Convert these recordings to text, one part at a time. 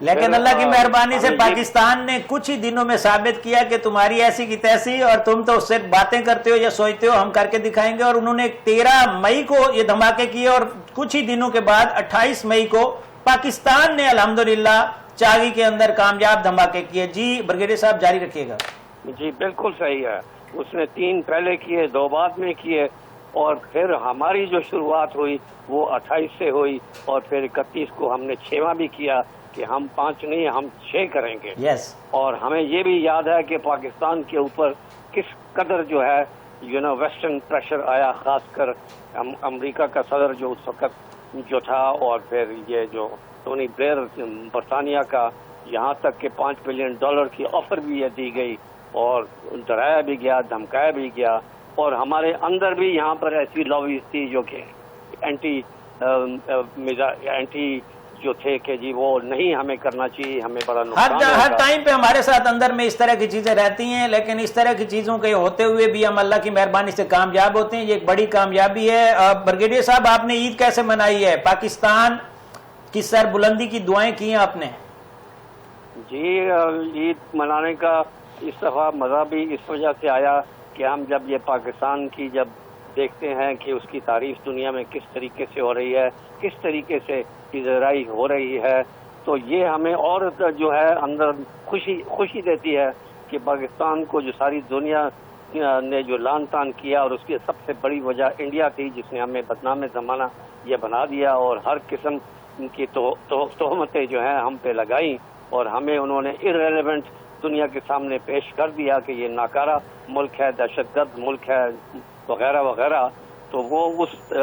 لیکن اللہ کی مہربانی سے پاکستان نے کچھ ہی دنوں میں ثابت کیا کہ تمہاری ایسی کی تیسی، اور تم تو اس سے باتیں کرتے ہو یا سوچتے ہو، ہم کر کے دکھائیں گے. اور انہوں نے 13 مئی کو یہ دھماکے کیے، اور کچھ ہی دنوں کے بعد 28 مئی کو پاکستان نے الحمدللہ چاغی کے اندر کامیاب دھماکے کیے. جی بریگیڈیئر صاحب جاری رکھیے گا. جی بالکل صحیح ہے. اس نے 3 پہلے کیے، 2 بعد میں کیے، اور پھر ہماری جو شروعات ہوئی وہ 28 سے ہوئی، اور پھر 31 کو ہم نے 6واں بھی کیا کہ ہم 5 نہیں ہم 6 کریں گے. اور ہمیں یہ بھی یاد ہے کہ پاکستان کے اوپر کس قدر جو ہے ویسٹرن پریشر آیا، خاص کر امریکہ کا صدر جو اس وقت جو تھا، اور پھر یہ جو ٹونی بلیئر برطانیہ کا، یہاں تک کہ $5 بلین کی آفر بھی یہ دی گئی، اور ڈرایا بھی گیا، دھمکایا بھی گیا. اور ہمارے اندر بھی یہاں پر ایسی لابیز تھی جو کہ اینٹی جو تھے کہ جی وہ نہیں ہمیں کرنا چاہیے، ہمیں بڑا نقصان ہر ٹائم پہ ہمارے ساتھ اندر میں اس طرح کی چیزیں رہتی ہیں. لیکن اس طرح کی چیزوں کے ہوتے ہوئے بھی ہم اللہ کی مہربانی سے کامیاب ہوتے ہیں. یہ ایک بڑی کامیابی ہے. بریگیڈیئر صاحب آپ نے عید کیسے منائی ہے؟ پاکستان کی سر بلندی کی دعائیں کی ہیں آپ نے؟ جی عید منانے کا اس دفعہ مزہ بھی اس وجہ سے آیا کہ ہم جب یہ پاکستان کی جب دیکھتے ہیں کہ اس کی تعریف دنیا میں کس طریقے سے ہو رہی ہے، کس طریقے سے اظہرائی ہو رہی ہے، تو یہ ہمیں اور جو ہے اندر خوشی دیتی ہے کہ پاکستان کو جو ساری دنیا نے جو لان تان کیا، اور اس کی سب سے بڑی وجہ انڈیا تھی جس نے ہمیں بدنام زمانہ یہ بنا دیا، اور ہر قسم کی تہمتیں جو ہیں ہم پہ لگائیں، اور ہمیں انہوں نے ارریلیونٹ دنیا کے سامنے پیش کر دیا کہ یہ ناکارہ ملک ہے، دہشت گرد ملک ہے، وغیرہ وغیرہ. تو وہ اس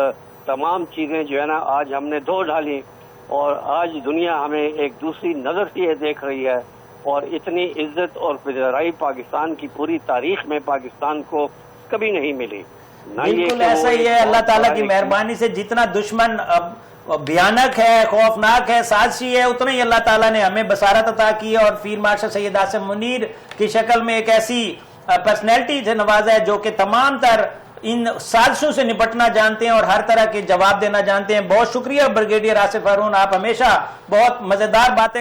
تمام چیزیں جو ہے نا آج ہم نے دھو ڈالی، اور آج دنیا ہمیں ایک دوسری نظر سے یہ دیکھ رہی ہے. اور اتنی عزت اور پذیرائی پاکستان کی پوری تاریخ میں پاکستان کو کبھی نہیں ملی. بالکل ایسا ہی ہے. اللہ تعالیٰ کی مہربانی سے جتنا دشمن بھیانک ہے، خوفناک ہے، سازشی ہے، اتنا ہی اللہ تعالیٰ نے ہمیں بصارت عطا کی ہے، اور فیلڈ مارشل سید عاصم منیر کی شکل میں ایک ایسی پرسنالٹی سے نوازا ہے جو کہ تمام تر ان سازشوں سے نپٹنا جانتے ہیں اور ہر طرح کے جواب دینا جانتے ہیں. بہت شکریہ بریگیڈیئر آصف ہارون، آپ ہمیشہ بہت مزیدار باتیں